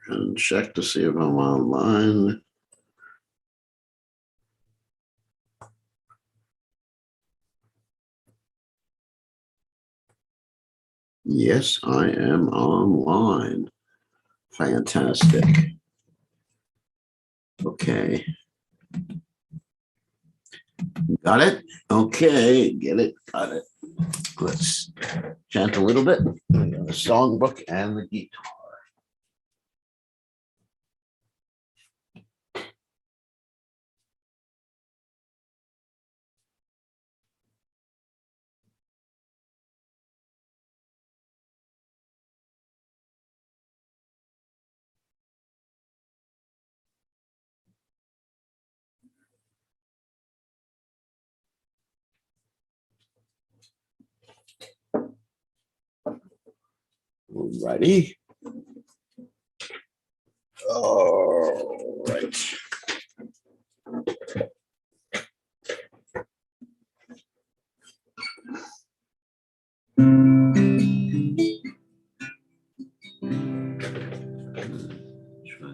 and check to see if I'm online. Yes, I am online. Fantastic. Okay. Got it? Okay, get it, got it. Let's chant a little bit. I got the songbook and the guitar. Alrighty. All right. Try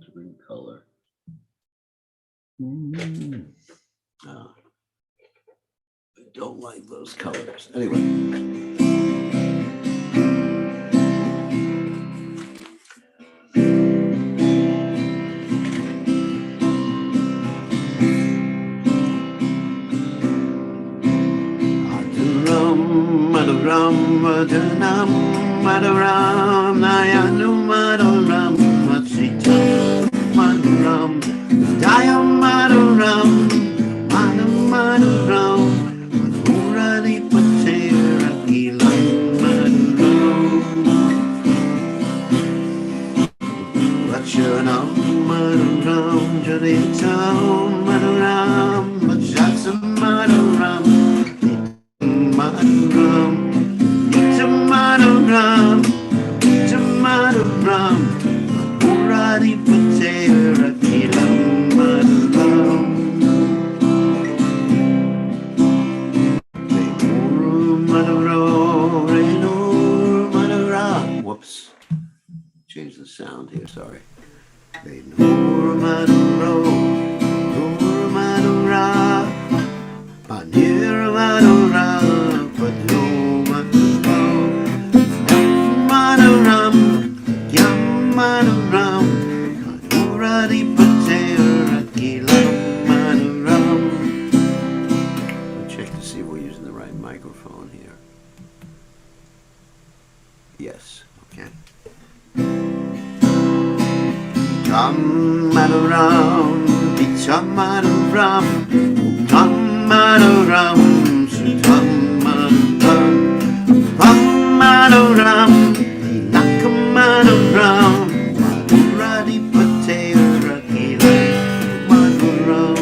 to bring color. I don't like those colors. Anyway. Maduram, Madanam, Madaram, Nayanu, Madaram, Matsita, Maduram, Dayam, Maduram, Madam, Maduram, Maduradi, Patera, Gilam, Maduram, Vachanam, Maduram, Jaditam, Maduram, Vachatsam, Maduram. Maduram, Maduram, Maduram, Maduradi Patera Kilam Maduram. Renur Maduro, Renur Madura. Whoops. Change the sound here, sorry. Renur Maduro, Renur Madura, Panir Madura. Check to see if we're using the right microphone here. Yes, okay. Tam Maduram, Picham Maduram, Tam Maduram, Sutam Maduram, Pam Maduram, Nakam Maduram, Maduradi Patera Kilam Maduram,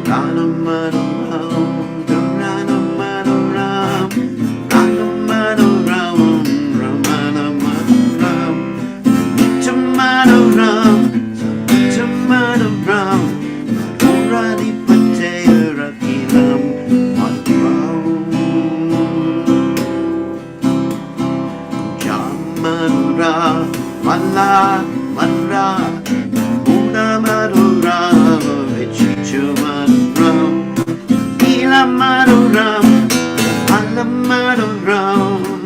Karana Maduram, Karana Maduram, Rana Maduram, Ramana Maduram, Nitam Maduram, Sabitam Maduram, Maduradi Patera Kilam Maduram, Madura, Mala, Madura, Una Madura, Vichichu Madura, Lila Madura, Ala Madura,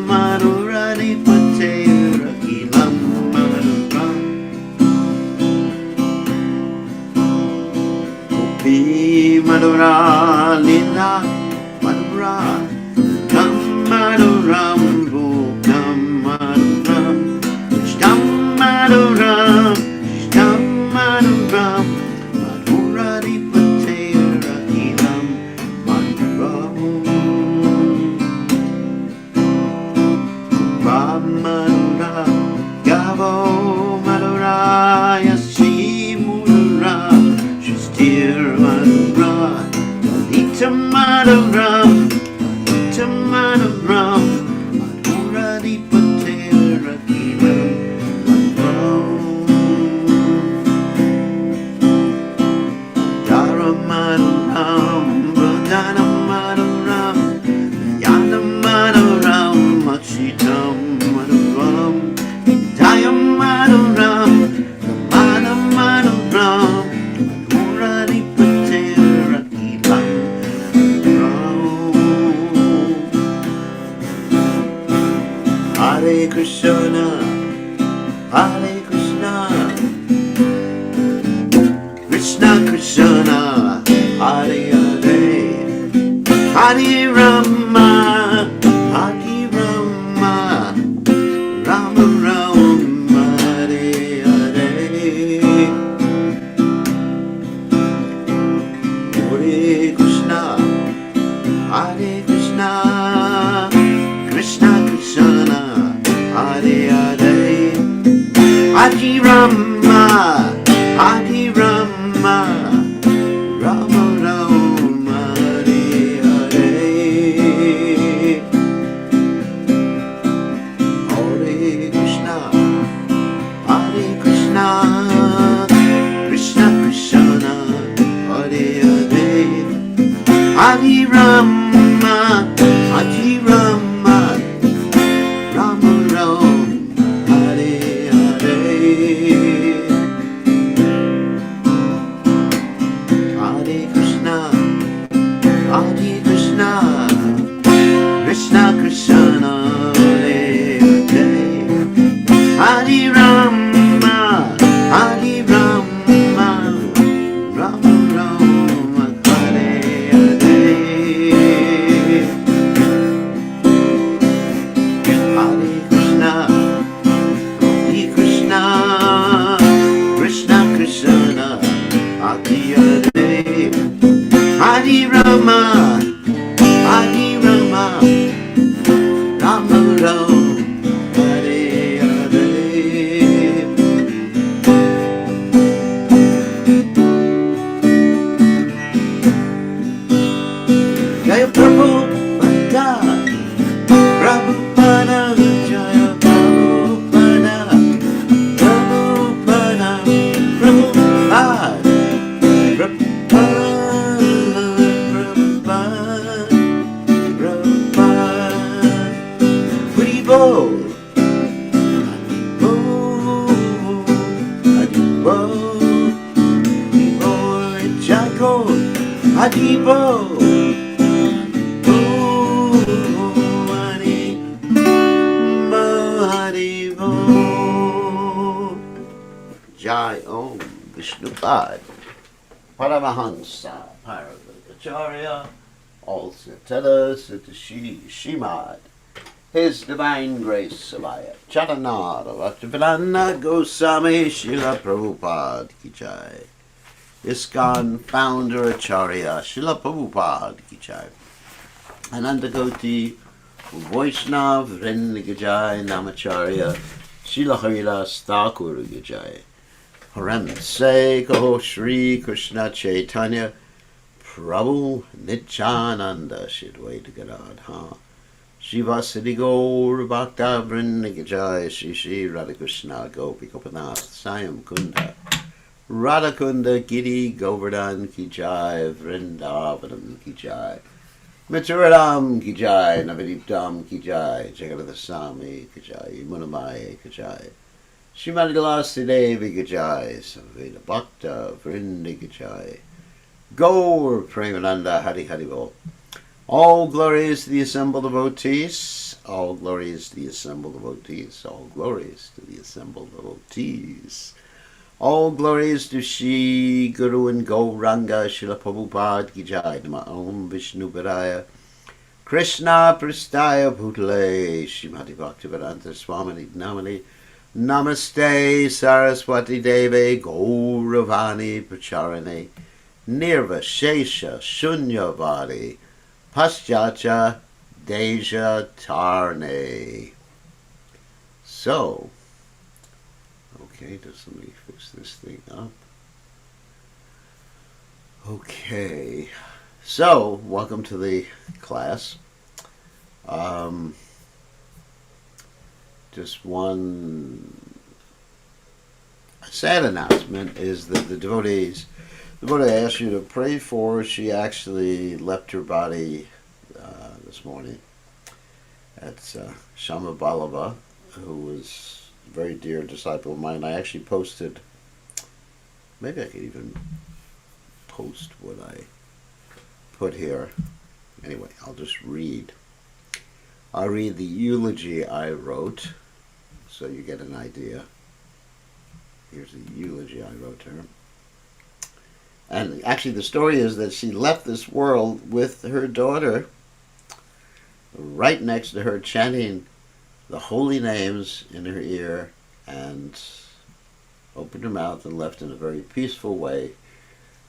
Madura di Patera, Ilam Madura, Upi Madura, Lila Madura, Kam Madura, Kam Madura. Maduram, Maduram, Maduradi Patera Ilam Maduram, Kupa Madura, Gavo Madura, Yashi Mudura, Shastir Madura, Dalita Maduram, Dalita Maduram, Maduradi Patera Ilam. Maduram, Badana Maduram, Yana Maduram, Machitam Hare Rama, Hare Rama, Rama Rama, Hare Hare. Hare Krishna, Hare Krishna, Krishna Krishna, Hare Hare. Hare Rama, Hare Rama, Rama Rama, Hare Hare. Hare Krishna, Hare Krishna, Krishna Krishna, Hare Hare. Hare Rama, Hare Rama, Rama Rama, Hare Hare. Hare Krishna, Hare Krishna, Krishna Krishna, Hare Hare. Hare Rama, Hare Rama, Rama Rama, Hare Hare. Hare Krishna, Hare Krishna, Krishna Krishna, Hare Hare. Hare Rama, Hare Rama, Rama Rama, Hare Hare. Jaya Prabhupada, Prabhupada, Jaya Prabhupada, Prabhupada, Prabhupada, Prabhupada, Prabhupada, Prabhupada, Adibo, Jai Om Vishnupad Paramahansa Paravacharya All Satata Satashi Shimad His Divine Grace Savaya Charanara Bhaktivedanta Goswami Srila Prabhupada Ki Jai. ISKCON Founder Acharya Srila Prabhupada Ki Jai. Ananda Devotee Vaishnav Vrinda Ki Jai. Namacharya Srila Haridas Thakur Ki Jai. Haram Se Kaho Shri Krishna Caitanya Prabhu Nityananda Shidwaita Gadadha Shiva Siddhi Gaur Bhakta Vrinda Ki Jai. Shri Shri Radhakrishna Gopi Gopinath Sayam Kunda Radhakunda Giri Govardhan Ki Jai. Vrindavanam Ki Jai. Mituradam Ki Jai. Navadiptam Ki Jai. Jagadasami Ki Jai. Munamaya Ki Jai. Srimati Lalasi Devi Ki Jai. Samveda Bhakta Vrinda Ki Jai. Gaur Premananda Hari Hari Bol. All glories to the assembled devotees. All glories to the assembled devotees. All glories to the assembled devotees. All glories to Shri Guru and Gauranga Srila Prabhupada Ki Jai. Nama Om Vishnu Padaya Krishna Prastaya Bhutale Srimati Bhaktivedanta Swamini Namani Namaste Saraswati Devi Gauravani Pracharane Nirvashesha Shunyavadi Paschatya Deja Tarne. So, okay, just let me fix this thing up. Okay, so welcome to the class. Just one sad announcement is that the devotee I asked you to pray for, she actually left her body this morning. That's Shama Balava, who was a very dear disciple of mine. I actually posted, maybe I could even post what I put here. Anyway, I'll just read. I'll read the eulogy I wrote so you get an idea. Here's the eulogy I wrote to her. And actually the story is that she left this world with her daughter right next to her, chanting the holy names in her ear, and opened her mouth and left in a very peaceful way.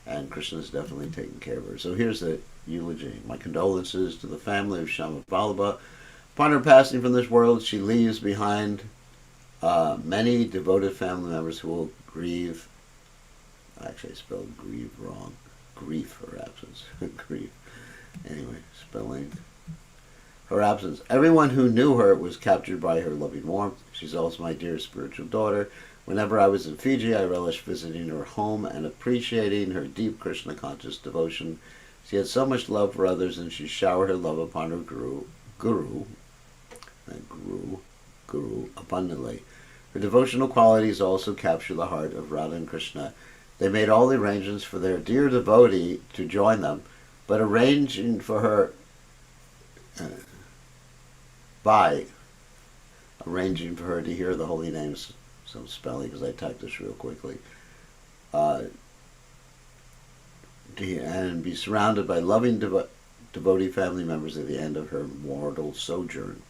And Krishna's definitely taking care of her. So here's the eulogy. My condolences to the family of Shamabalaba. Upon her passing from this world, she leaves behind many devoted family members who will grieve. Actually, I spelled grieve wrong. Grief her absence. Grief. Anyway, spelling her absence. Everyone who knew her was captured by her loving warmth. She's also my dear spiritual daughter. Whenever I was in Fiji, I relished visiting her home and appreciating her deep Krishna conscious devotion. She had so much love for others, and she showered her love upon her guru abundantly. Her devotional qualities also capture the heart of Radha and Krishna. They made all the arrangements for their dear devotee to join them, but arranging for her to hear the holy names, some spelling because I typed this real quickly, and be surrounded by loving devotee family members at the end of her mortal sojourn.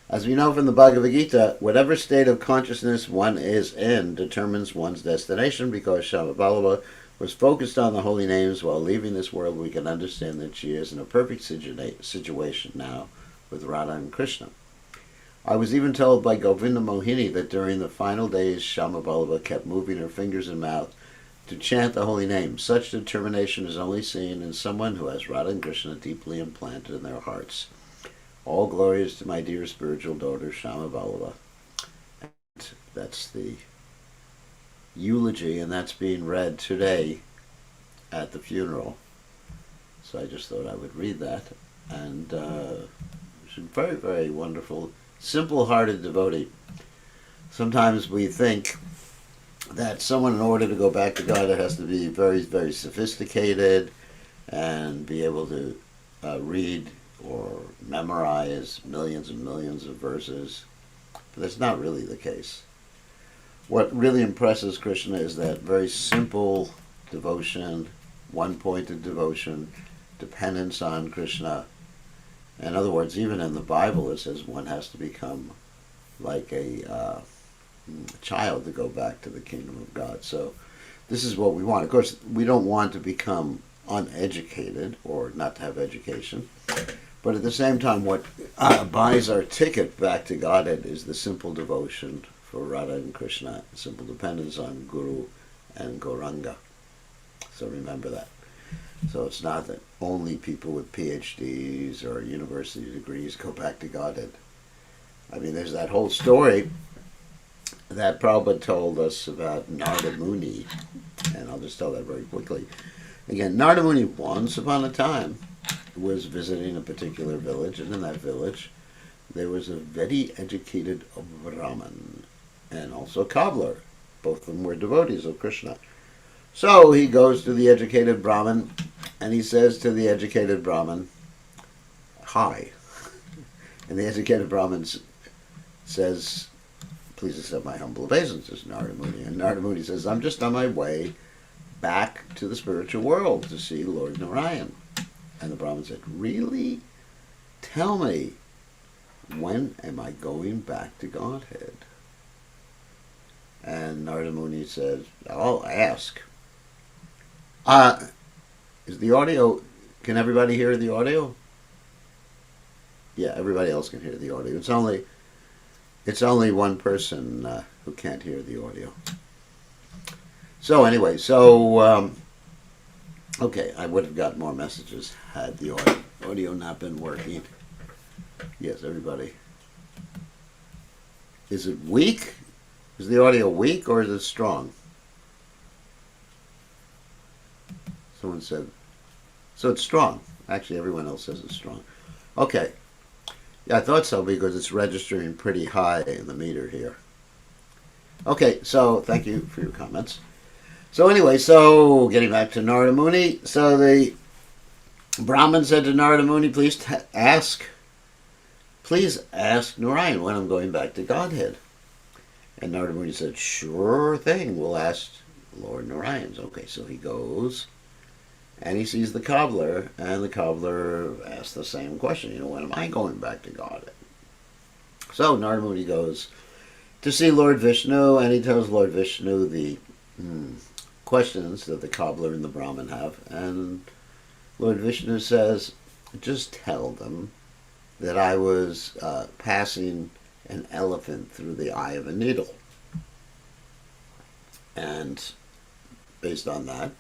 As we know from the Bhagavad Gita, whatever state of consciousness one is in determines one's destination. Because Shamabalaba was focused on the holy names while leaving this world, we can understand that she is in a perfect situation now with Radha and Krishna. I was even told by Govinda Mohini that during the final days, Shamabalaba kept moving her fingers and mouth to chant the holy names. Such determination is only seen in someone who has Radha and Krishna deeply implanted in their hearts. All glories to my dear spiritual daughter, Shamabalaba. And that's the eulogy, and that's being read today at the funeral. So I just thought I would read that. And she's a very, very wonderful, simple-hearted devotee. Sometimes we think that someone, in order to go back to God, has to be very, very sophisticated and be able to read or memorize millions and millions of verses. But that's not really the case. What really impresses Krishna is that very simple devotion, one-pointed devotion, dependence on Krishna. In other words, even in the Bible it says one has to become like a child to go back to the kingdom of God. So this is what we want. Of course, we don't want to become uneducated or not to have education. But at the same time, what buys our ticket back to Godhead is the simple devotion for Radha and Krishna, simple dependence on Guru and Gauranga. So remember that. So it's not that only people with PhDs or university degrees go back to Godhead. I mean, there's that whole story that Prabhupada told us about Narada Muni, and I'll just tell that very quickly. Again, Narada Muni, once upon a time, was visiting a particular village, and in that village there was a very educated Brahmin and also a cobbler. Both of them were devotees of Krishna. So he goes to the educated Brahmin and he says to the educated Brahmin, "Hi." And the educated Brahmin says, "Please accept my humble obeisances, Narada Muni." And Narada Muni says, "I'm just on my way back to the spiritual world to see Lord Narayan." And the Brahmin said, "Really? Tell me, when am I going back to Godhead?" And Narada Muni says, "I'll ask." Is the audio, can everybody hear the audio? Yeah, everybody else can hear the audio. It's only one person who can't hear the audio. So anyway, okay, I would have got more messages had the audio not been working. Yes, everybody. Is it weak? Is the audio weak or is it strong? Someone said, so it's strong. Actually, everyone else says it's strong. Okay. Yeah, I thought so because it's registering pretty high in the meter here. Okay, so thank you for your comments. So anyway, getting back to Narada Muni. So the Brahmin said to Narada Muni, please ask Narayan when I'm going back to Godhead. And Narada Muni said, sure thing, we'll ask Lord Narayan. Okay, so he goes And he sees the cobbler, and the cobbler asks the same question, when am I going back to God? So Narada Muni goes to see Lord Vishnu, and he tells Lord Vishnu the questions that the cobbler and the Brahmin have. And Lord Vishnu says, just tell them that I was passing an elephant through the eye of a needle. And based on that,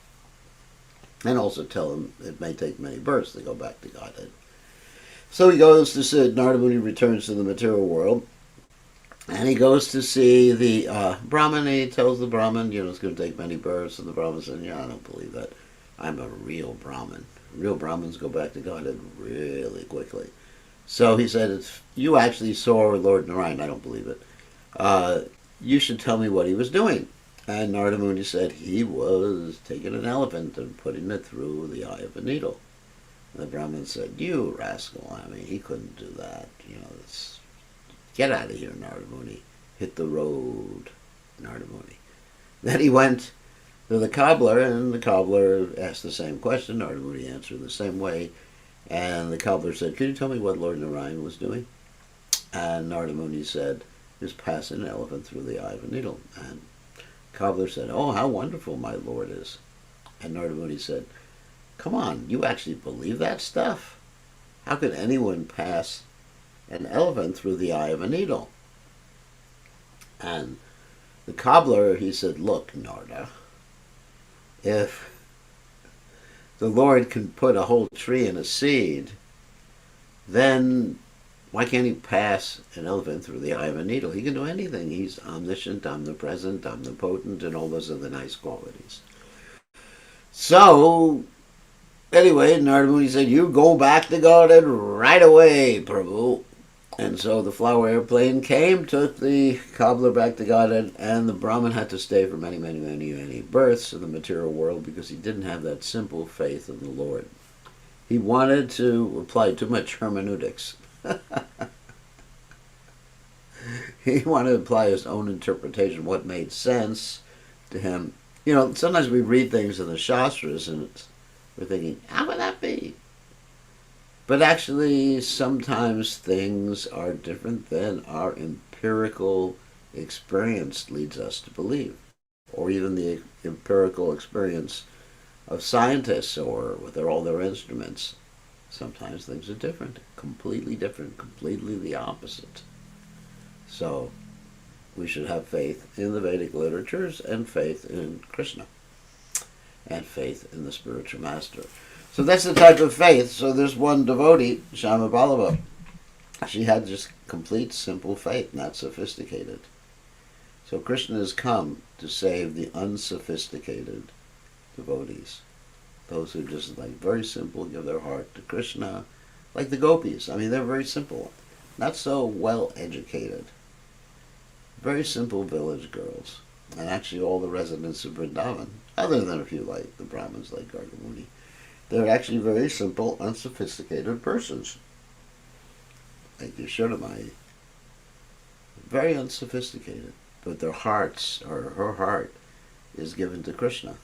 and also tell them it may take many births to go back to Godhead. So he goes to see, Narada Muni returns to the material world, and he goes to see the Brahmin, and he tells the Brahmin, it's going to take many births, and the Brahmin said, I don't believe that. I'm a real Brahmin. Real Brahmins go back to Godhead really quickly. So he said, if you actually saw Lord Narayan, I don't believe it, you should tell me what he was doing. And Narada Muni said he was taking an elephant and putting it through the eye of a needle. And the Brahmin said, you rascal, he couldn't do that. Get out of here, Narada Muni. Hit the road, Narada Muni. Then he went to the cobbler, and the cobbler asked the same question. Narada Muni answered the same way. And the cobbler said, could you tell me what Lord Narayan was doing? And Narada Muni said, he was passing an elephant through the eye of a needle. And cobbler said, oh, how wonderful my Lord is. And Narada Muni said, come on, you actually believe that stuff? How could anyone pass an elephant through the eye of a needle? And the cobbler, he said, look, Narada, if the Lord can put a whole tree in a seed, then why can't he pass an elephant through the eye of a needle? He can do anything. He's omniscient, omnipresent, omnipotent, and all those other nice qualities. So, anyway, Narada Muni said, you go back to Godhead right away, Prabhu. And so the flower airplane came, took the cobbler back to Godhead, and the Brahmin had to stay for many, many, many, many births in the material world because he didn't have that simple faith in the Lord. He wanted to apply too much hermeneutics. He wanted to apply his own interpretation, what made sense to him. Sometimes we read things in the Shastras and we're thinking, how would that be? But actually, sometimes things are different than our empirical experience leads us to believe, or even the empirical experience of scientists or with all their instruments. Sometimes things are different, completely the opposite. So we should have faith in the Vedic literatures and faith in Krishna and faith in the spiritual master. So that's the type of faith. So there's one devotee, Shama Ballava. She had just complete, simple faith, not sophisticated. So Krishna has come to save the unsophisticated devotees. Those who just very simple, give their heart to Krishna. Like the gopis. They're very simple. Not so well educated. Very simple village girls. And actually all the residents of Vrindavan, other than a few like the Brahmins like Garga Muni, they're actually very simple, unsophisticated persons. Like Yashodamai. Very unsophisticated. But their hearts, or her heart, is given to Krishna.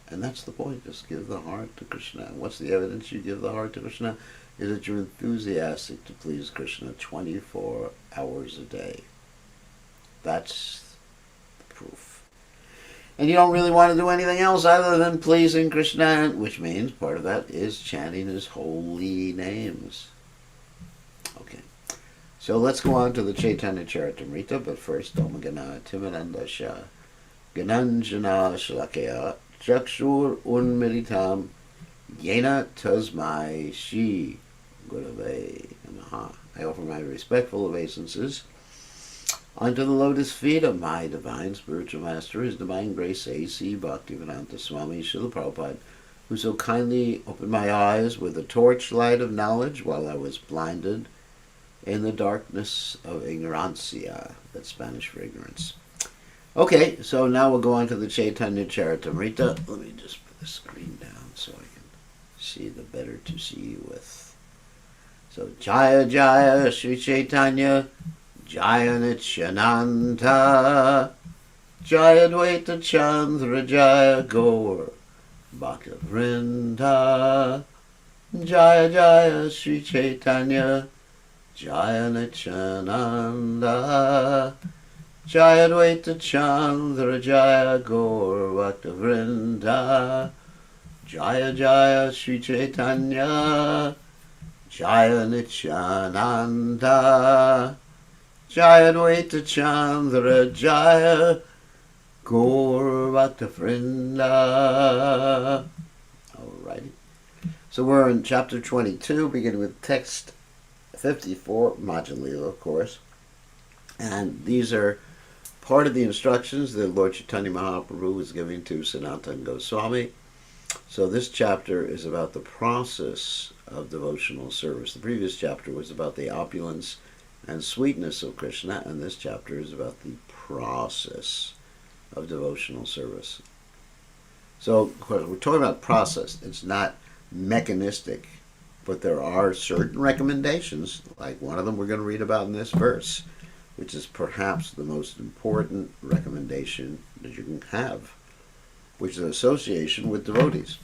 And that's the point. Just give the heart to Krishna. And what's the evidence you give the heart to Krishna? Is that you're enthusiastic to please Krishna 24 hours a day. That's the proof. And you don't really want to do anything else other than pleasing Krishna, which means part of that is chanting his holy names. Okay. So let's go on to the Caitanya Caritamrta, but first, Om Gana Timanandasha Gananjana Shalakaya Chakshur Unmiritam Yena Tasmai Shi Gurave Namaha. I offer my respectful obeisances unto the lotus feet of my divine spiritual master, His Divine Grace A.C. Bhaktivedanta Swami Srila Prabhupada, who so kindly opened my eyes with the torchlight of knowledge while I was blinded in the darkness of ignorancia. That's Spanish for ignorance. Okay, so now we'll go on to the Caitanya Caritamrta. Let me just put the screen down so I can see the better to see you with. So, Jaya Jaya Sri Caitanya Jaya Nityananda Jaya Dvaita Chandra Jaya Gaur Bhakta Vrinda. Jaya Jaya Sri Caitanya, Jaya Nityananda, Jaya Advaita Chandra, Jaya Gaur Bhakta Vrinda, Jaya Jaya Sri Caitanya, Jaya Nityananda, Jaya Advaita Chandra, Jaya Gaur Bhakta Vrinda. Alrighty. So we're in chapter 22, beginning with text 54, Madhya Lila, of course. And these are part of the instructions that Lord Chaitanya Mahaprabhu was giving to Sanatana Goswami. So this chapter is about the process of devotional service. The previous chapter was about the opulence and sweetness of Krishna, and this chapter is about the process of devotional service. So, of course, we're talking about process. It's not mechanistic, but there are certain recommendations, like one of them we're going to read about in this verse, which is perhaps the most important recommendation that you can have, which is association with devotees.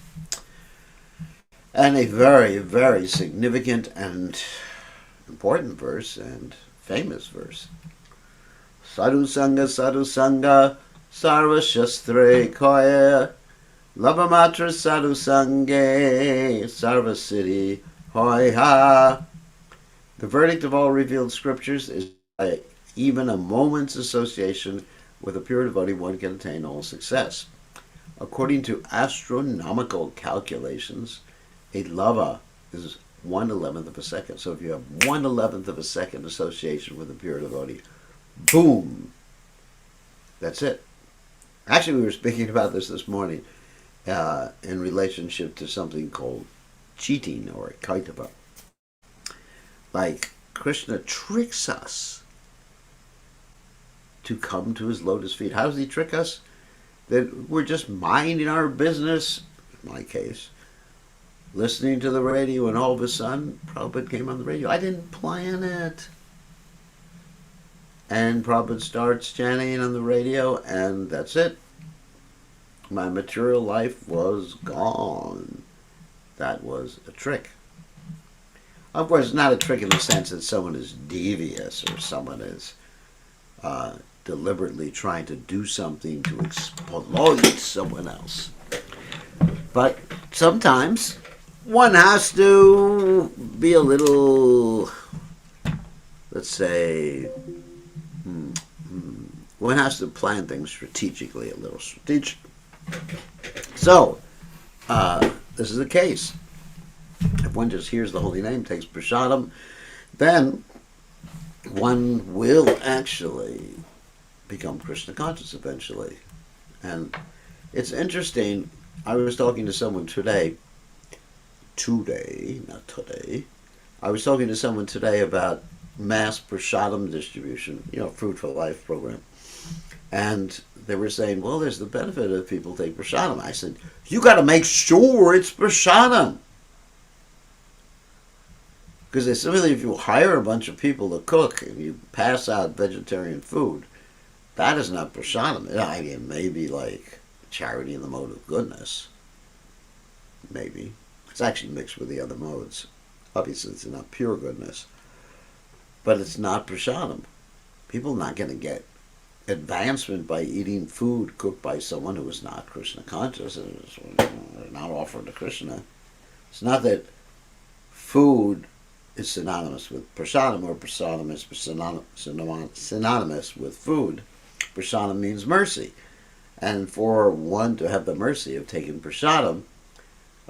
And a very, very significant and important verse and famous verse. Sadhu Sangha, Sarva Shastre Kaya, Lavamatra Sadhu Sange, Sarva Siddhi Hoy Ha. The verdict of all revealed scriptures is that even a moment's association with a pure devotee, one can attain all success. According to astronomical calculations, a lava is 1/11 of a second. So if you have 1/11 of a second association with a pure devotee, boom, that's it. Actually, we were speaking about this morning in relationship to something called cheating or Caitanya. Like, Krishna tricks us to come to his lotus feet. How does he trick us? That we're just minding our business, in my case, listening to the radio, and all of a sudden, Prabhupada came on the radio. I didn't plan it. And Prabhupada starts chanting on the radio, and that's it. My material life was gone. That was a trick. Of course, it's not a trick in the sense that someone is devious or someone is deliberately trying to do something to exploit someone else. But sometimes one has to be a little, let's say, one has to plan things strategically, a little strategic. So, this is the case. If one just hears the holy name, takes prasadam, then one will actually become Krishna conscious eventually. And it's interesting, I was talking to someone today, I was talking to someone today about mass prasadam distribution, Fruit for Life program. And they were saying, well, there's the benefit of people take prasadam. I said, you got to make sure it's prasadam. Because they said, if you hire a bunch of people to cook and you pass out vegetarian food, that is not prasadam. I mean, maybe like charity in the mode of goodness. Maybe. It's actually mixed with the other modes. Obviously, it's not pure goodness. But it's not prasadam. People are not going to get advancement by eating food cooked by someone who is not Krishna conscious. They're not offered to Krishna. It's not that food is synonymous with prasadam, or prasadam is synonymous with food. Prasadam means mercy. And for one to have the mercy of taking prasadam,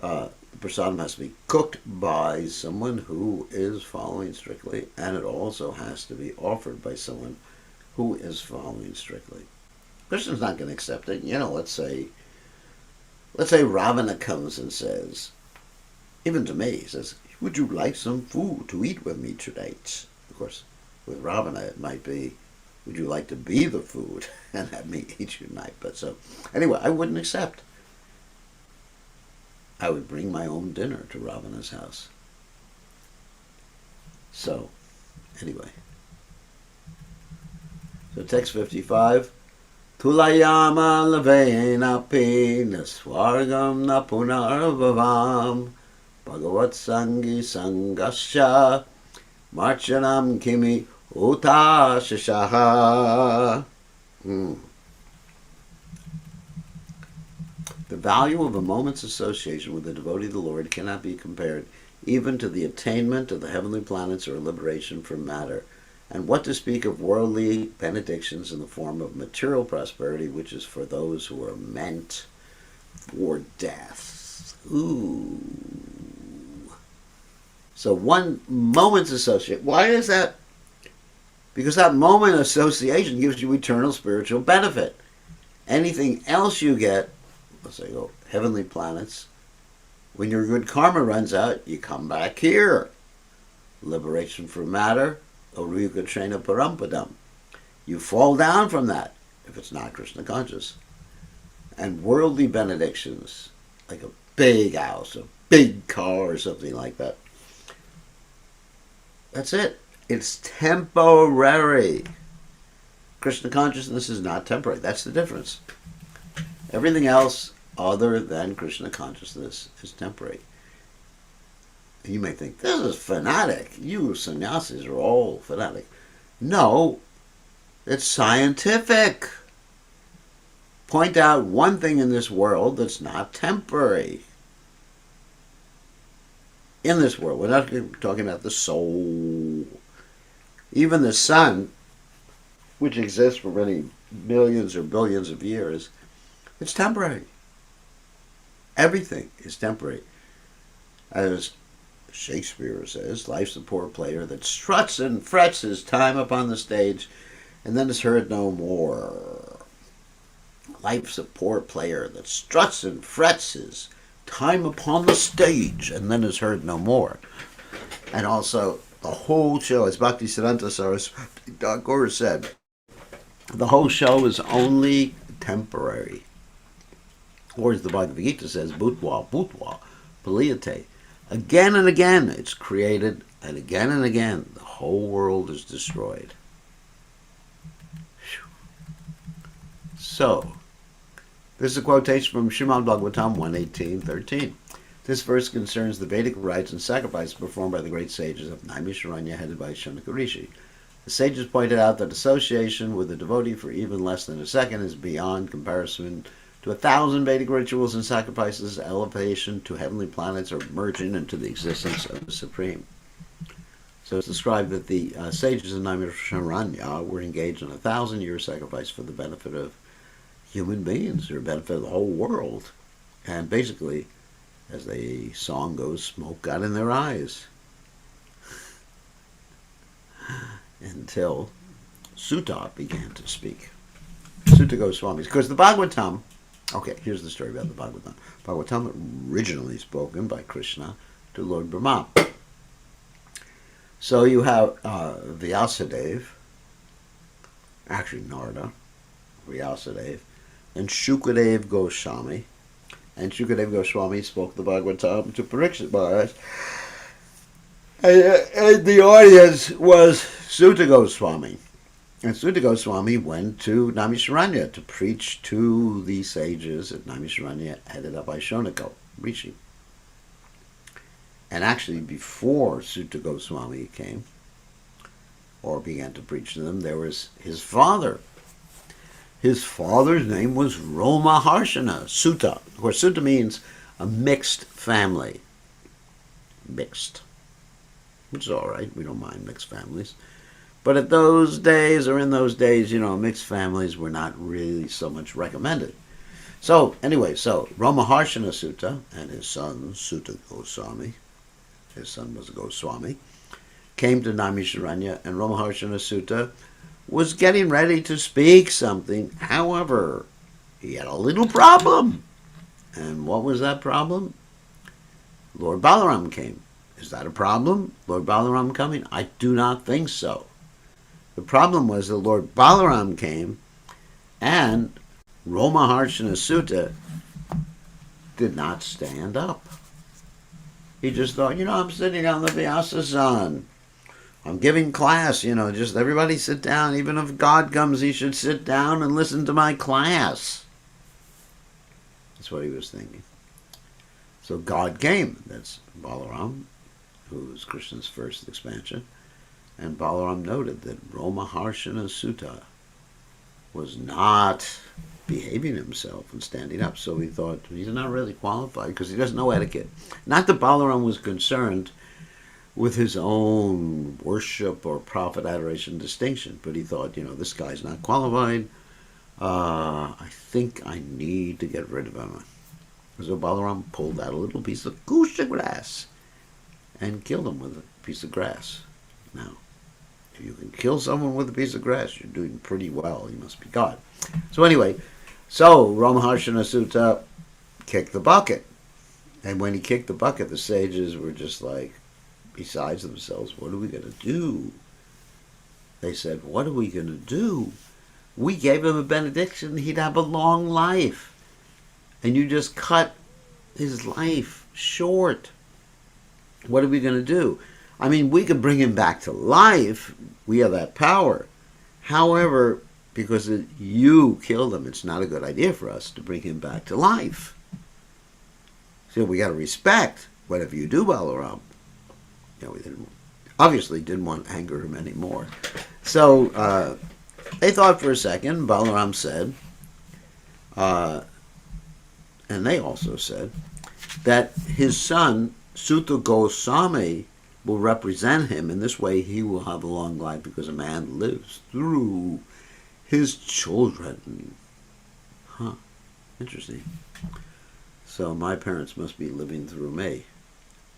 prasadam has to be cooked by someone who is following strictly, and it also has to be offered by someone who is following strictly. Krishna's not going to accept it. Let's say Ravana comes and says, even to me, he says, would you like some food to eat with me tonight? Of course, with Ravana it might be, would you like to be the food and have me eat you tonight? But so, anyway, I wouldn't accept. I would bring my own dinner to Ravana's house. So, anyway. So text 55, Tulayama lavenapi naswargam na punarvavam Bhagavat Sangi Sangasya Marchanam Kimi Utashashaha. The value of a moment's association with the devotee of the Lord cannot be compared even to the attainment of the heavenly planets or liberation from matter. And what to speak of worldly benedictions in the form of material prosperity, which is for those who are meant for death. Ooh. So one moment's association. Why is that? Because that moment association gives you eternal spiritual benefit. Anything else you get, let's say, heavenly planets, when your good karma runs out, you come back here. Liberation from matter, Oruyuka Trena Parampadam. You fall down from that if it's not Krishna conscious. And worldly benedictions, like a big house, a big car, or something like that. That's it. It's temporary. Krishna consciousness is not temporary. That's the difference. Everything else other than Krishna consciousness is temporary. And you may think, this is fanatic. You sannyasis are all fanatic. No, it's scientific. Point out one thing in this world that's not temporary. In this world, we're not talking about the soul. Even the sun, which exists for many millions or billions of years, it's temporary. Everything is temporary. As Shakespeare says, life's a poor player that struts and frets his time upon the stage and then is heard no more. Life's a poor player that struts and frets his time upon the stage and then is heard no more. And also, the whole show, as Bhaktisiddhanta Saraswati Thakur said, the whole show is only temporary. Or as the Bhagavad Gita says, Bhutva, Bhutva, Paliyate. Again and again it's created, and again the whole world is destroyed. So, this is a quotation from Srimad Bhagavatam 1.18.13. This verse concerns the Vedic rites and sacrifices performed by the great sages of Naimisharanya, headed by Shunaka Rishi. The sages pointed out that association with a devotee for even less than a second is beyond comparison to 1,000 Vedic rituals and sacrifices, elevation to heavenly planets, or merging into the existence of the Supreme. So it's described that the sages of Naimisharanya were engaged in a 1,000-year sacrifice for the benefit of human beings, or benefit of the whole world. And basically, as the song goes, smoke got in their eyes. Until Sutta began to speak. Sutta Goswami. Because the Bhagavatam, okay, here's the story about the Bhagavatam. Bhagavatam originally spoken by Krishna to Lord Brahma. So you have Vyasadeva, actually Narada, Vyasadeva, and Shukadeva Goswami. And Shukadeva Goswami spoke the Bhagavatam to Parikshit Maharaj. And the audience was Sutta Goswami. And Sutta Goswami went to Naimisharanya to preach to the sages at Naimisharanya, headed up by Shunaka Rishi. And actually, before Sutta Goswami came, or began to preach to them, there was his father. His father's name was Romaharshana, Sutta. Of course, Sutta means a mixed family. Mixed. Which is all right. We don't mind mixed families. But at those days, or in those days, mixed families were not really so much recommended. So, anyway, Romaharshana Sutta and his son, Sutta Goswami, his son was a Goswami, came to Naimisharanya, and Romaharshana Sutta was getting ready to speak something. However, he had a little problem. And what was that problem? Lord Balaram came. Is that a problem? Lord Balaram coming? I do not think so. The problem was that Lord Balaram came and Romaharshana Sutta did not stand up. He just thought, I'm sitting on the Vyasasan. I'm giving class, just everybody sit down. Even if God comes, he should sit down and listen to my class. That's what he was thinking. So God came. That's Balaram, who was Krishna's first expansion. And Balaram noted that Romaharshana Sutta was not behaving himself and standing up. So he thought, he's not really qualified because he doesn't know etiquette. Not that Balaram was concerned with his own worship or prophet adoration distinction, but he thought, this guy's not qualified. I think I need to get rid of him. So Balaram pulled out a little piece of kusha grass and killed him with a piece of grass. Now, if you can kill someone with a piece of grass, you're doing pretty well. You must be God. So anyway, Romaharshana Sutta kicked the bucket. And when he kicked the bucket, the sages were just like, besides themselves, what are we going to do? They said, what are we going to do? We gave him a benediction, he'd have a long life. And you just cut his life short. What are we going to do? I mean, we could bring him back to life. We have that power. However, because you killed him, it's not a good idea for us to bring him back to life. So we got to respect whatever you do, Balaram. We obviously didn't want to anger him anymore. So they thought for a second. Balaram said, and they also said, that his son, Sutta Goswami, will represent him. In this way, he will have a long life because a man lives through his children. Huh. Interesting. So my parents must be living through me.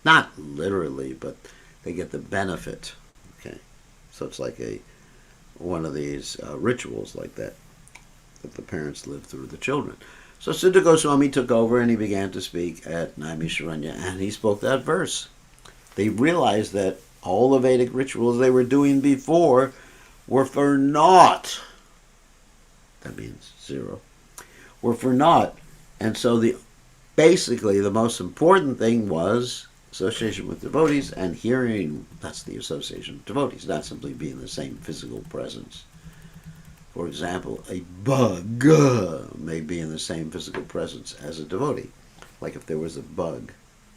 Not literally, but they get the benefit. Okay. So it's like one of these rituals like that the parents live through the children. So Sutta Goswami took over and he began to speak at Naimisharanya, and he spoke that verse. They realized that all the Vedic rituals they were doing before were for naught. That means zero. Were for naught. And so basically the most important thing was association with devotees and hearing. That's the association with devotees, not simply being the same physical presence. For example, a bug may be in the same physical presence as a devotee. Like if there was a bug.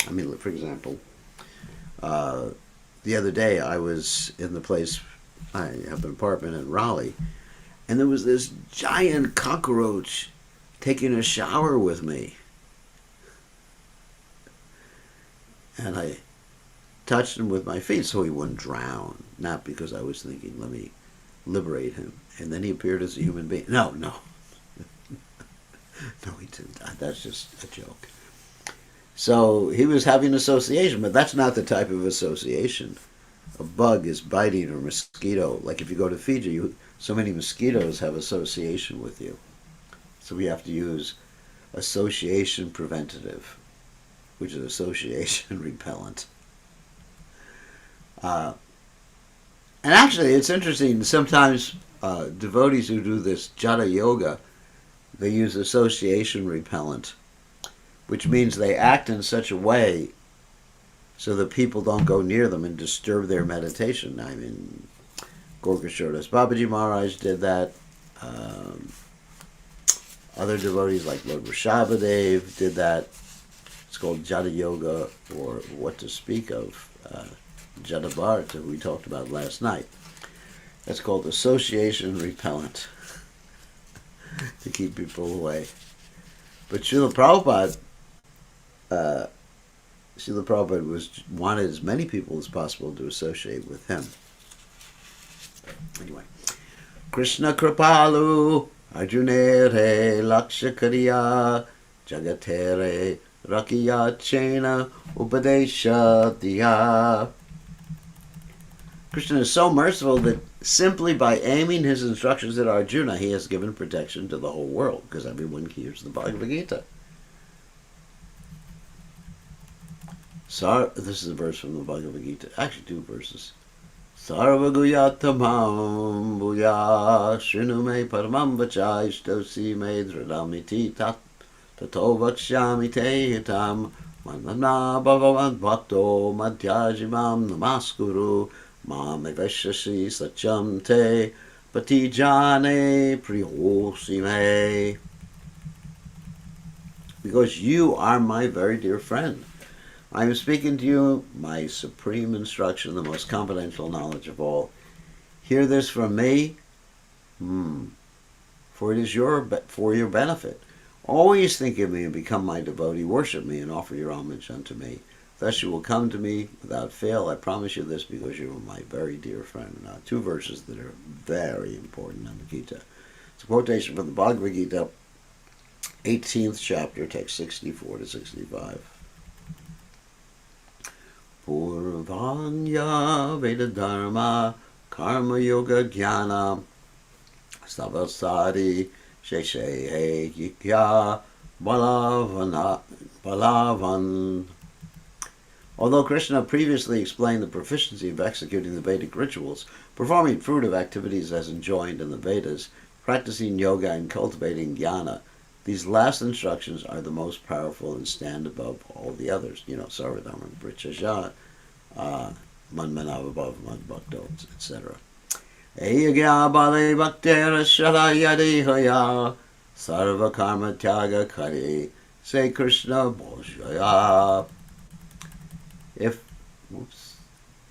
I mean, for example, the other day I was in the place, I have an apartment in Raleigh, and there was this giant cockroach taking a shower with me. And I touched him with my feet so he wouldn't drown. Not because I was thinking, let me liberate him. And then he appeared as a human being. No. No, he didn't. That's just a joke. So he was having association, but that's not the type of association. A bug is biting, or mosquito. Like if you go to Fiji, so many mosquitoes have association with you. So we have to use association preventative, which is association repellent. And actually, it's interesting. Sometimes devotees who do this jata yoga, they use association repellent, which means they act in such a way so that people don't go near them and disturb their meditation. I mean, Gorgashodas Babaji Maharaj did that. Other devotees like Lord Rishabhadev did that. It's called jata yoga, or what to speak of, jata bharata, we talked about last night. That's called association repellent to keep people away. But Srila Prabhupada wanted as many people as possible to associate with him. Anyway, Krishna Kripalu Arjunere Lakshakariya Jagatere Rakiya Chena Upadesha Diya. Krishna is so merciful that simply by aiming his instructions at Arjuna, he has given protection to the whole world, because everyone hears the Bhagavad Gita. This is a verse from the Bhagavad Gita. Actually, two verses. Sarvaguyatamam bhuya shrinu me paramam vachai shtosi me dradamiti tato vakshami te hitam manana bhagavan bhakto madhyajimam namaskuru Mame Veshasi Sacham Te Patijane Prihosime. Because you are my very dear friend. I am speaking to you, my supreme instruction, the most confidential knowledge of all. Hear this from me, for it is for your benefit. Always think of me and become my devotee. Worship me and offer your homage unto me. Thus you will come to me without fail. I promise you this because you are my very dear friend. Now, two verses that are very important in the Gita. It's a quotation from the Bhagavad Gita, 18th chapter, text 64 to 65. Purvanya Veda Dharma Karma Yoga Jnana Savasadi Sheshe Yikya Balavan. Although Krishna previously explained the proficiency of executing the Vedic rituals, performing fruitive activities as enjoined in the Vedas, practicing yoga and cultivating jnana, these last instructions are the most powerful and stand above all the others. Sarvadharma Brichaja, Manmanavabhav Madbhakto, etc. Eyagya Bale Bhaktera Shalayadi Hoya Sarva Karma Tyaga Kari Say Krishna Bhojaya. If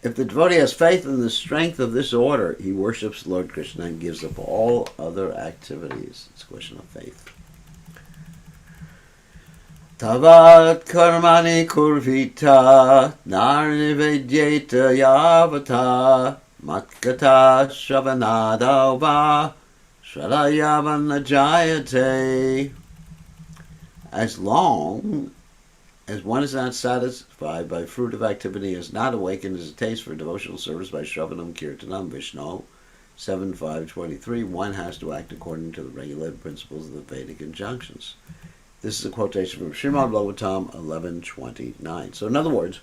the devotee has faith in the strength of this order, he worships Lord Krishna and gives up all other activities. It's a question of faith. Tavat karmani kurvita narnivedyeta yavata matkata shravanadava shradayavana. As long as one is not satisfied by fruitive activity, has not awakened his taste for devotional service by Shravanam Kirtanam Vishnu 7.5.23, one has to act according to the regulated principles of the Vedic injunctions. This is a quotation from Srimad Bhagavatam 11.29. So in other words,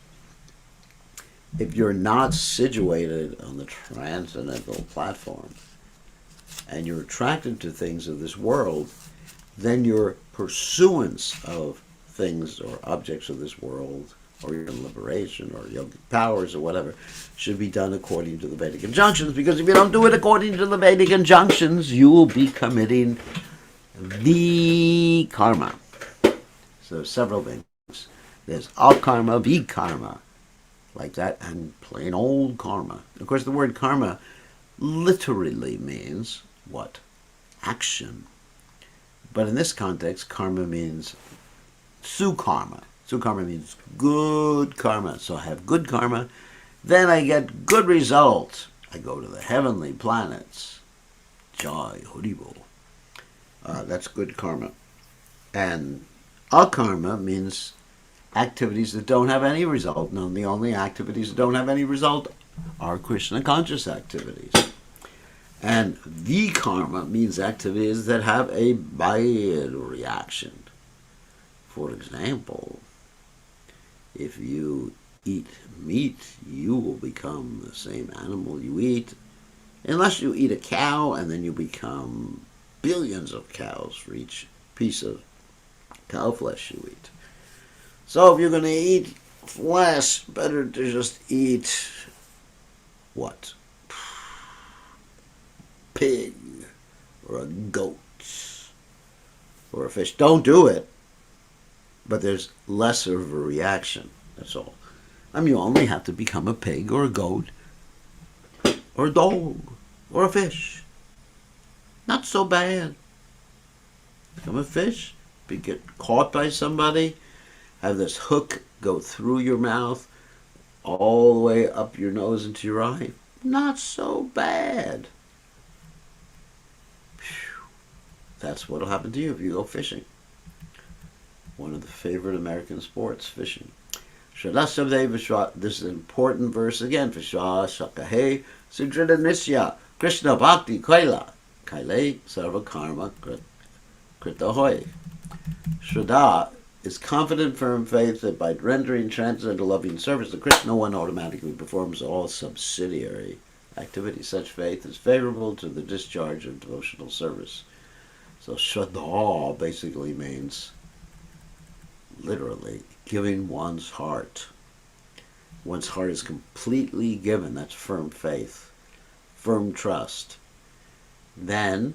if you're not situated on the transcendental platform and you're attracted to things of this world, then your pursuance of things or objects of this world, or your liberation, or yogic powers, or whatever, should be done according to the Vedic injunctions, because if you don't do it according to the Vedic injunctions, you will be committing the karma. So several things. There's akarma, vikarma, like that, and plain old karma. Of course, the word karma literally means what? Action. But in this context, karma means sukarma. Sukarma means good karma. So I have good karma, then I get good results. I go to the heavenly planets. Jai Haribo. That's good karma. And akarma means activities that don't have any result. No, the only activities that don't have any result are Krishna conscious activities. And vikarma means activities that have a bad reaction. For example, if you eat meat, you will become the same animal you eat, unless you eat a cow and then you become billions of cows for each piece of cow flesh you eat. So if you're going to eat flesh, better to just eat what? Pig or a goat or a fish. Don't do it, but there's lesser of a reaction. That's all. You only have to become a pig or a goat or a dog or a fish. Not so bad. Become a fish, get caught by somebody, have this hook go through your mouth all the way up your nose into your eye. Not so bad. That's what will happen to you if you go fishing. One of the favorite American sports, fishing. This is an important verse again. Vishwa Shakahe Sudrida Nisya Krishna Bhakti Kaila Kaile Sarva Karma Krita Hoy. Shraddha is confident, firm faith that by rendering transcendental loving service to Krishna, one automatically performs all subsidiary activities. Such faith is favorable to the discharge of devotional service. So Shraddha basically means, literally, giving one's heart. one's heart is completely given, that's firm faith, firm trust, then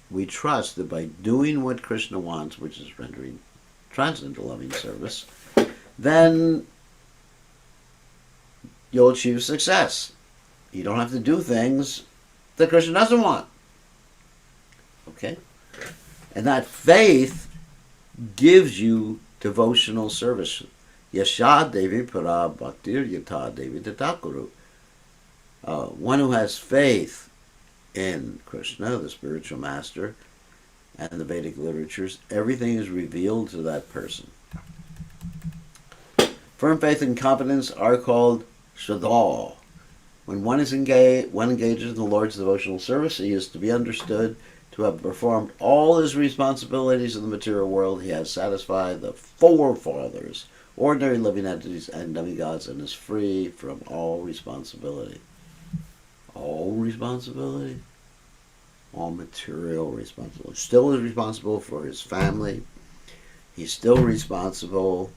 we trust that by doing what Krishna wants, which is rendering transcendental loving service, then you'll achieve success. You don't have to do things that Krishna doesn't want. Okay? And that faith gives you devotional service. Yasha Devi Para Bhaktir Yata Devi Tatakuru. One who has faith in Krishna, the spiritual master, and the Vedic literatures, everything is revealed to that person. Firm faith and confidence are called Shraddha. When one engages in the Lord's devotional service, he is to be understood to have performed all his responsibilities in the material world. He has satisfied the forefathers, ordinary living entities, and demigods, and is free from all responsibility. All responsibility? All material responsibility. Still is responsible for his family. He's still responsible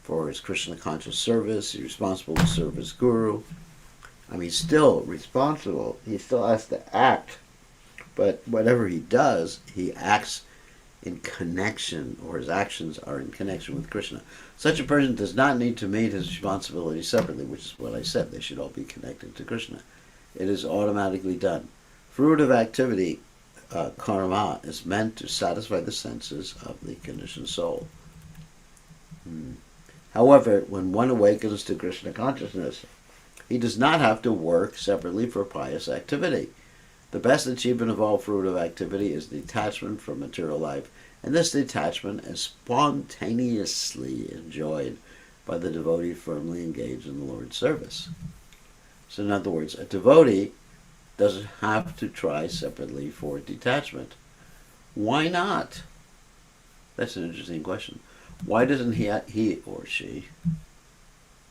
for his Krishna conscious service. He's responsible to serve his guru. He's still responsible. He still has to act. But whatever he does, he acts in connection, or his actions are in connection with Krishna. Such a person does not need to meet his responsibilities separately, which is what I said. They should all be connected to Krishna. It is automatically done. Fruit of activity, karma, is meant to satisfy the senses of the conditioned soul. However, when one awakens to Krishna consciousness, he does not have to work separately for pious activity. The best achievement of all fruit of activity is detachment from material life, and this detachment is spontaneously enjoyed by the devotee firmly engaged in the Lord's service. So in other words, a devotee doesn't have to try separately for detachment. Why not? That's an interesting question. Why doesn't he or she,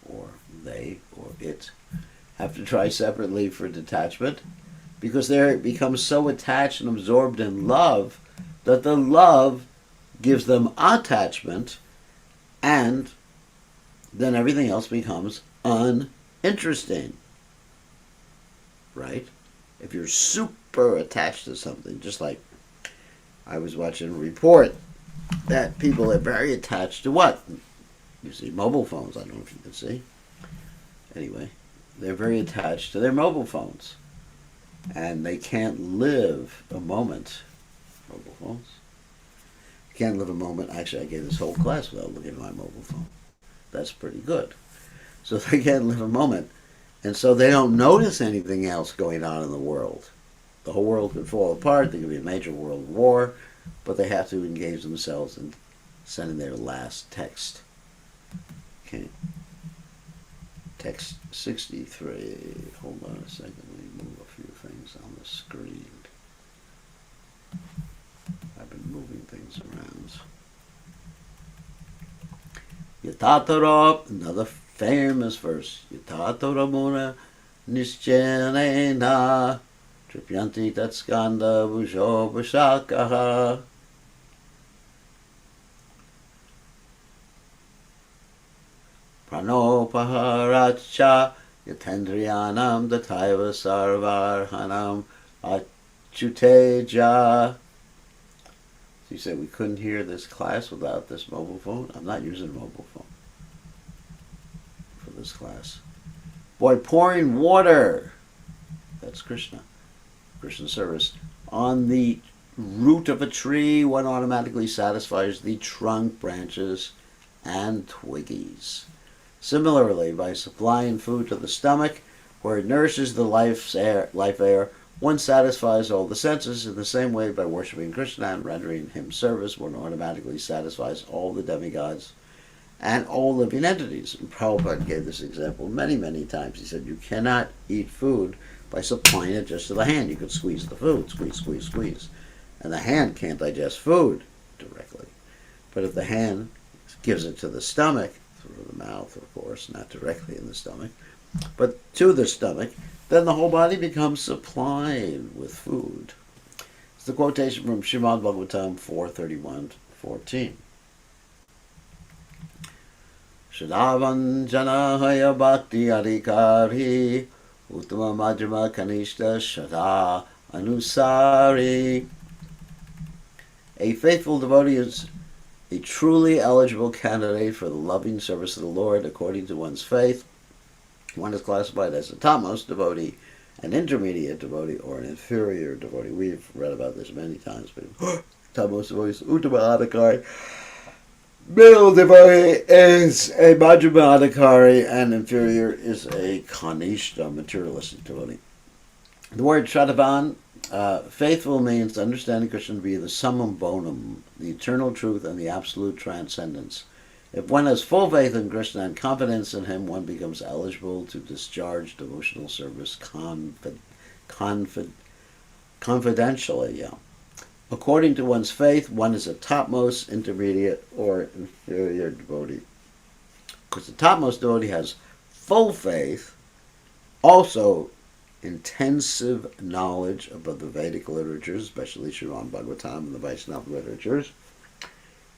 or they or it, have to try separately for detachment? Because they become so attached and absorbed in love that the love gives them attachment, and then everything else becomes uninteresting. Right? If you're super attached to something, just like I was watching a report that people are very attached to what? You see, mobile phones. I don't know if you can see. Anyway, they're very attached to their mobile phones. And they can't live a moment. Mobile phones. You can't live a moment. Actually, I gave this whole class without looking at my mobile phone. That's pretty good. So they can't live a moment. And so they don't notice anything else going on in the world. The whole world could fall apart. There could be a major world war. But they have to engage themselves in sending their last text. Okay. Text 63. Hold on a second. Let me move a few things on the screen. I've been moving things around. Yatatara, another famous verse. Yatatara muna nischenena tripyanti tatskanda bhujo bhashakaha. Pranopaharacha yatendriyanam dataiva sarvarhanam achuteja. So you said we couldn't hear this class without this mobile phone? I'm not using a mobile phone for this class. Boy, pouring water. That's Krishna. Krishna service. On the root of a tree, one automatically satisfies the trunk, branches, and twiggies. Similarly, by supplying food to the stomach, where it nourishes the life air, one satisfies all the senses. In the same way, by worshipping Krishna and rendering him service, one automatically satisfies all the demigods and all living entities. And Prabhupada gave this example many, many times. He said, you cannot eat food by supplying it just to the hand. You could squeeze the food, squeeze. And the hand can't digest food directly. But if the hand gives it to the stomach, through the mouth, of course, not directly in the stomach, but to the stomach, then the whole body becomes supplied with food. It's the quotation from Srimad Bhagavatam 4:31-14. Shadavanjanahaya Bhakti Adhikari Uttama Madhyama Kanishta Shada Anusari. A faithful devotee is a truly eligible candidate for the loving service of the Lord according to one's faith. One is classified as a topmost devotee, an intermediate devotee, or an inferior devotee. We've read about this many times, but topmost devotee is Uttama Adhikari. Middle devotee is a Madhyama Adhikari, and inferior is a Kanishta, materialistic devotee. The word Shadavan, faithful, means understanding Krishna to be the summum bonum, the eternal truth and the absolute transcendence. If one has full faith in Krishna and confidence in him, one becomes eligible to discharge devotional service confidentially. Yeah. According to one's faith, one is a topmost, intermediate, or inferior devotee. Because the topmost devotee has full faith, also intensive knowledge of the Vedic literatures, especially Srimad Bhagavatam and the Vaishnava literatures.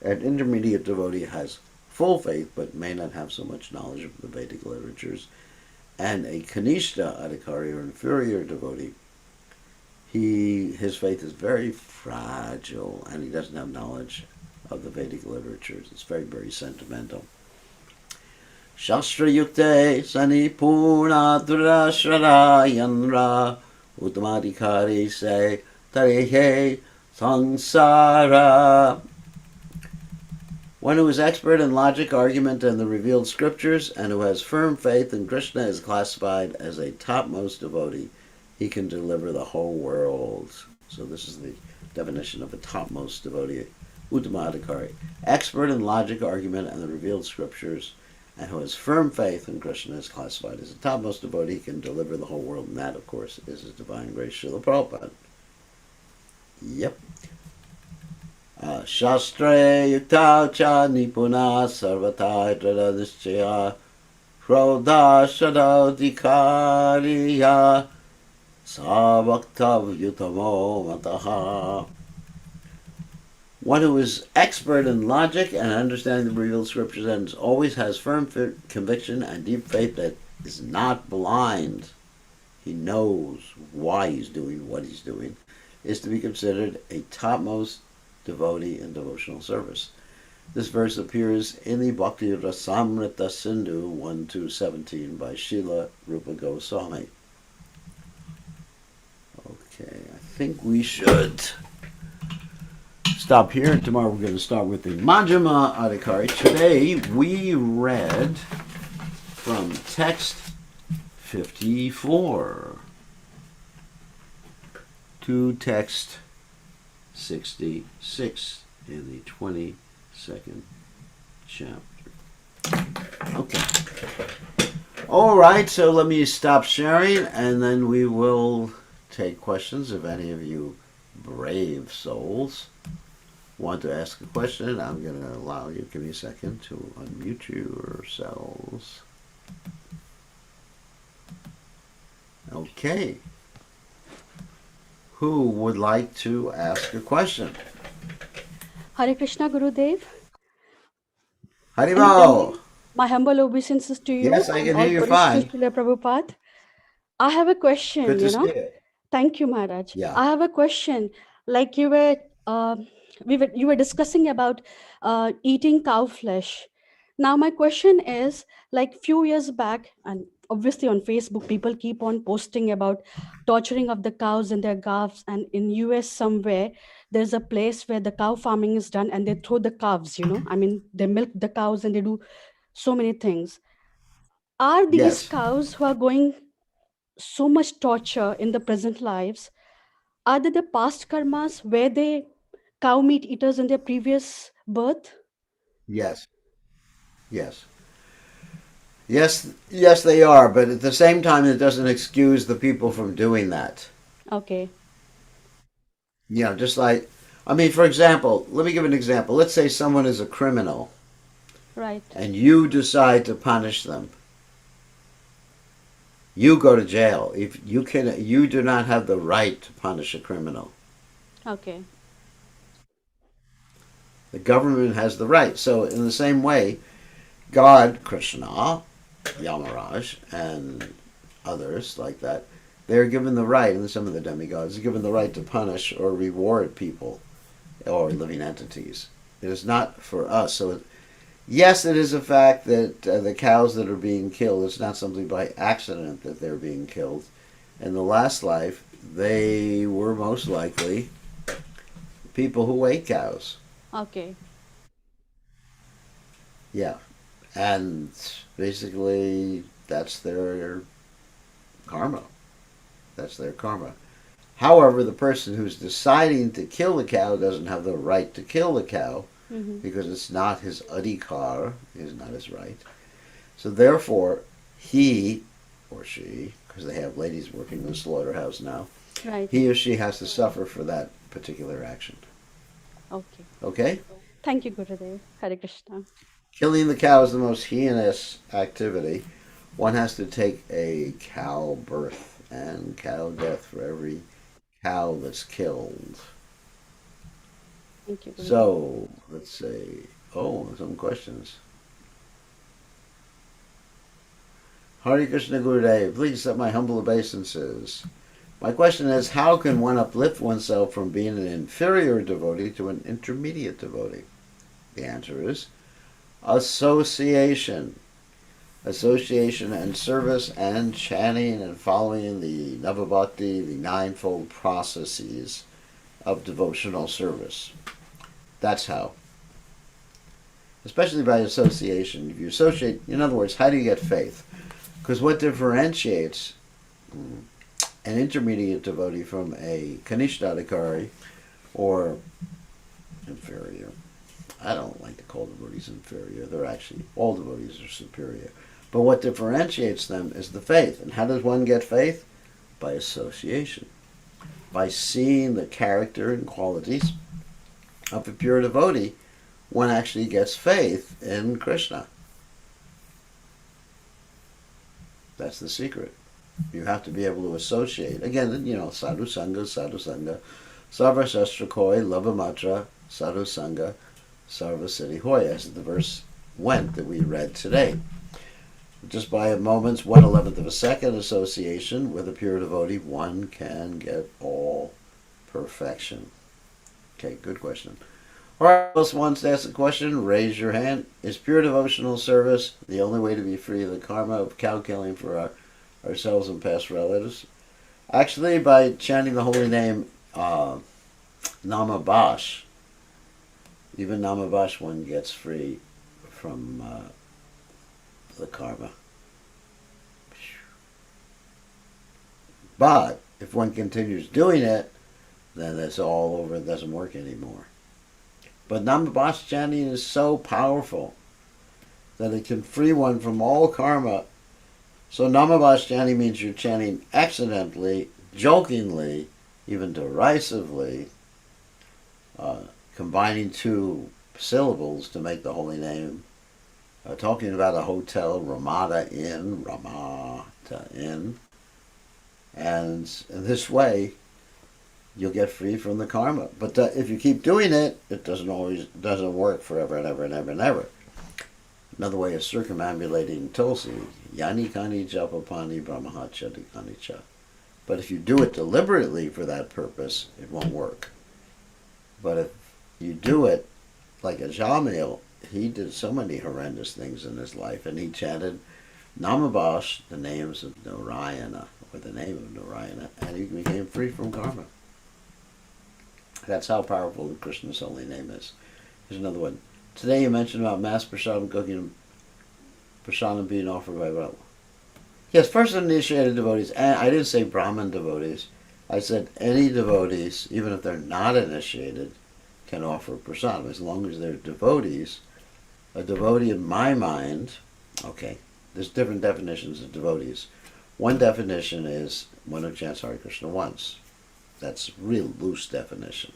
An intermediate devotee has full faith but may not have so much knowledge of the Vedic literatures. And a Kanishta Adhikari, or inferior devotee, his faith is very fragile and he doesn't have knowledge of the Vedic literatures. It's very, very sentimental. Shastra yukte sanipurna durashvara yanra uttamadhikari se tarehe sangsara. One who is expert in logic, argument, and the revealed scriptures, and who has firm faith in Krishna, is classified as a topmost devotee. He can deliver the whole world. So this is the definition of a topmost devotee. Uttama Adhikari, expert in logic, argument, and the revealed scriptures, and who has firm faith in Krishna, is classified as a topmost devotee. He can deliver the whole world, and that, of course, is His Divine Grace, Srila Prabhupada. Yep. Shastre yukta cha nipuna sarvata drada nischaya krodha shadadikariya savaktav yutamo mataha. One who is expert in logic and understanding the revealed scriptures and always has firm conviction and deep faith that is not blind, he knows why he's doing what he's doing, is to be considered a topmost devotee in devotional service. This verse appears in the Bhakti Rasamrita Sindhu 1-17 by Srila Rupa Goswami. Okay, I think we should stop here. Tomorrow we're going to start with the Madhyama Adhikari. Today we read from text 54 to text 66 in the 22nd chapter. Okay. All right, so let me stop sharing and then we will take questions. If any of you brave souls want to ask a question, I'm going to allow you, give me a second, to unmute yourselves. Okay. Who would like to ask a question? Hare Krishna Gurudev. Haribol! My humble obeisances to you. Yes, I can hear you All praise to fine. Srila Prabhupada. I have a question, Good to see you. Thank you, Maharaj. Yeah. I have a question. Like you were discussing about eating cow flesh. Now my question is, like few years back, and obviously on Facebook, people keep on posting about torturing of the cows in their calves. And in US somewhere, there's a place where the cow farming is done and they throw the calves, I mean, they milk the cows and they do so many things. Are these Yes. cows who are going so much torture in the present lives, are they the past karmas where they cow meat eaters in their previous birth? Yes. Yes. Yes, they are, but at the same time, it doesn't excuse the people from doing that. Okay. Just like, I mean, for example, let me give an example. Let's say someone is a criminal. Right. And you decide to punish them. You go to jail. If you do not have the right to punish a criminal. Okay. The government has the right. So in the same way, God, Krishna, Yamaraj, and others like that, they're given the right, and some of the demigods are given the right to punish or reward people or living entities. It is not for us. So, yes, it is a fact that the cows that are being killed, it's not something by accident that they're being killed. In the last life, they were most likely people who ate cows. Okay. Yeah. And basically, that's their karma. That's their karma. However, the person who's deciding to kill the cow doesn't have the right to kill the cow Mm-hmm. because it's not his adhikar, is not his right. So therefore, he or she, because they have ladies working in the slaughterhouse now, Right. he or she has to suffer for that particular action. Okay. Okay? Thank you, Gurudev. Hare Krishna. Killing the cow is the most heinous activity. One has to take a cow birth and cow death for every cow that's killed. Thank you, Gurudev. So, let's see. Oh, some questions. Hare Krishna Gurudev, please accept my humble obeisances. My question is, how can one uplift oneself from being an inferior devotee to an intermediate devotee? The answer is association. Association and service and chanting and following the Navabhakti, the ninefold processes of devotional service. That's how. Especially by association. If you associate, in other words, how do you get faith? Because what differentiates an intermediate devotee from a Kanishtadikari or inferior. I don't like to call devotees inferior. They're actually, all devotees are superior. But what differentiates them is the faith. And how does one get faith? By association. By seeing the character and qualities of a pure devotee, one actually gets faith in Krishna. That's the secret. You have to be able to associate. Again, sadhu sangha, sarva shastra koi, lava matra, sadhu sangha, sarva siddhi hoy, as the verse went that we read today. Just by a moment's 1/11th of a second association with a pure devotee, one can get all perfection. Okay, good question. All right, else wants to ask a question, raise your hand. Is pure devotional service the only way to be free of the karma of cow killing for ourselves and past relatives? Actually, by chanting the holy name Namabash, even Namabash, one gets free from the karma. But if one continues doing it, then it's all over. It doesn't work anymore. But Namabash chanting is so powerful that it can free one from all karma. So Namabash chanting means you're chanting accidentally, jokingly, even derisively, combining two syllables to make the holy name. Talking about a hotel, Ramada Inn, Ramata Inn. And in this way, you'll get free from the karma. But if you keep doing it, it doesn't work forever and ever and ever and ever. Another way is circumambulating Tulsi. Yani kani japapani brahmahacha dikani cha. But if you do it deliberately for that purpose, it won't work. But if you do it like a Jamil, he did so many horrendous things in his life, and he chanted Namabash, the names of Narayana, or the name of Narayana, and he became free from karma. That's how powerful Krishna's holy name is. Here's another one. Today you mentioned about mass prasadam cooking, prasadam being offered by Brahma. Yes, first initiated devotees, and I didn't say Brahmin devotees. I said any devotees, even if they're not initiated, can offer prasadam as long as they're devotees. A devotee in my mind, okay, there's different definitions of devotees. One definition is one who chants Hare Krishna once. That's a real loose definition.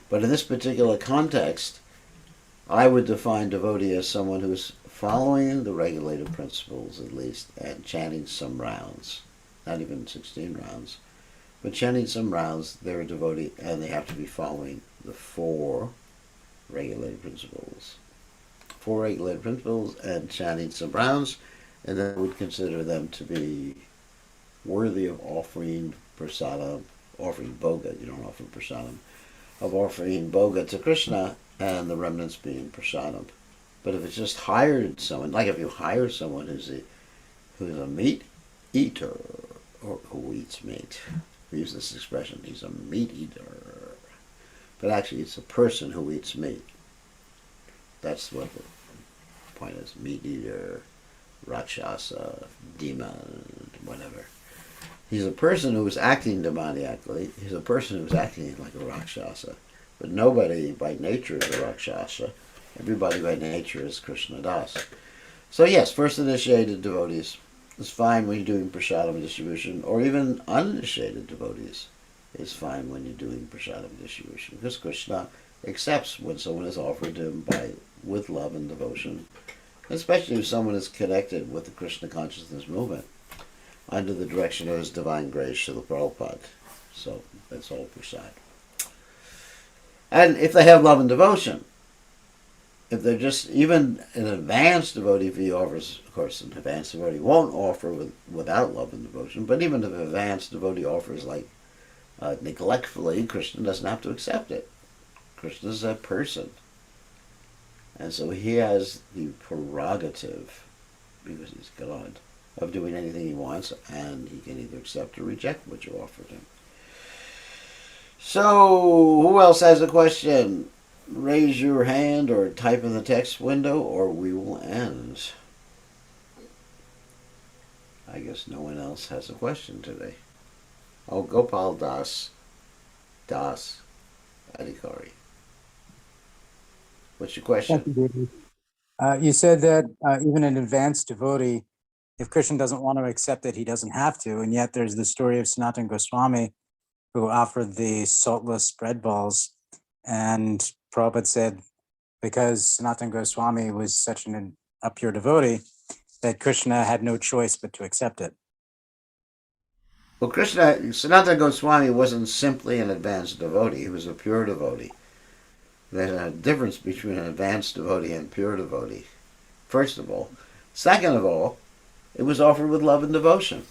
But in this particular context, I would define devotee as someone who's following the regulative principles at least and chanting some rounds. Not even 16 rounds. But chanting some rounds, they're a devotee and they have to be following the 4 regulative principles. 4 8 principles and chanting some rounds, and then would consider them to be worthy of offering prasadam, offering boga. You don't offer prasadam, of offering boga to Krishna, and the remnants being prasadam. But if it's just hired someone, like if you hire someone who's a meat eater, or who eats meat, we use this expression, he's a meat eater. But actually it's a person who eats meat. That's what the point is. Meat eater, Rakshasa, demon, whatever. He's a person who is acting demoniacally. He's a person who's acting like a Rakshasa. But nobody by nature is a Rakshasa. Everybody by nature is Krishna Das. So yes, first initiated devotees. It's fine when you're doing prasadam distribution, or even uninitiated devotees. It's fine when you're doing prasadam distribution, because Krishna accepts when someone is offered to him with love and devotion, especially if someone is connected with the Krishna consciousness movement under the direction of His Divine Grace, Srila Prabhupada. So that's all prasad. And if they have love and devotion, if they're just, even an advanced devotee, if he offers, of course, an advanced devotee won't offer without love and devotion, but even if an advanced devotee offers neglectfully, Krishna doesn't have to accept it. Krishna is a person. And so he has the prerogative, because he's God, of doing anything he wants, and he can either accept or reject what you offered him. So, who else has a question? Raise your hand or type in the text window, or we will end. I guess no one else has a question today. Oh, Gopal Das Adhikari. What's your question? Thank you, David. You said that even an advanced devotee, if Krishna doesn't want to accept it, he doesn't have to. And yet there's the story of Sanatana Goswami, who offered the saltless bread balls. And Prabhupada said, because Sanatana Goswami was such a pure devotee, that Krishna had no choice but to accept it. Well, Sanatana Goswami wasn't simply an advanced devotee. He was a pure devotee. There's a difference between an advanced devotee and pure devotee, first of all. Second of all, it was offered with love and devotion.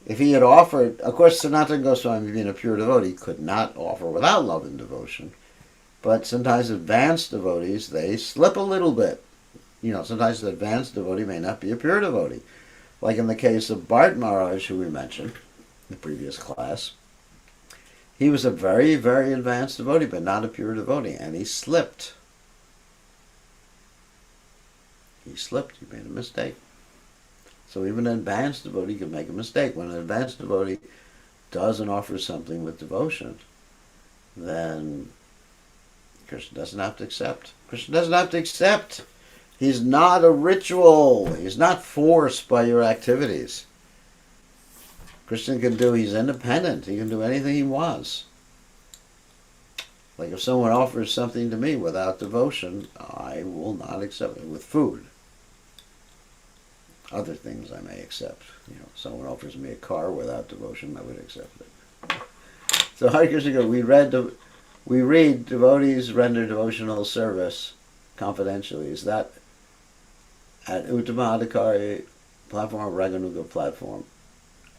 If he had offered, of course, Sanatana Goswami, being a pure devotee, could not offer without love and devotion. But sometimes advanced devotees, they slip a little bit. Sometimes the advanced devotee may not be a pure devotee. Like in the case of Bharat Maharaj, who we mentioned in the previous class. He was a very, very advanced devotee, but not a pure devotee, and he slipped. He made a mistake. So even an advanced devotee can make a mistake. When an advanced devotee doesn't offer something with devotion, then Krishna doesn't have to accept. Krishna doesn't have to accept. He's not a ritual. He's not forced by your activities. Krishna he's independent. He can do anything he wants. Like if someone offers something to me without devotion, I will not accept it. With food. Other things I may accept. Someone offers me a car without devotion, I would accept it. So Hare Krishna, we read devotees render devotional service confidentially. Is that at Uttama Adhikari platform or Raganuga platform?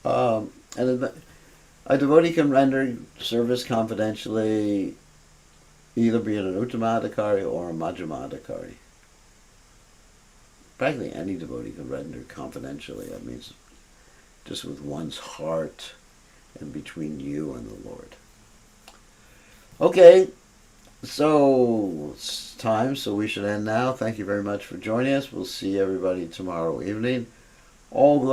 And a devotee can render service confidentially, either being an Uttama Adhikari or a Madhyama Adhikari. Practically any devotee can render confidentially. That means just with one's heart and between you and the Lord. Okay, so it's time, so we should end now. Thank you very much for joining us. We'll see everybody tomorrow evening. All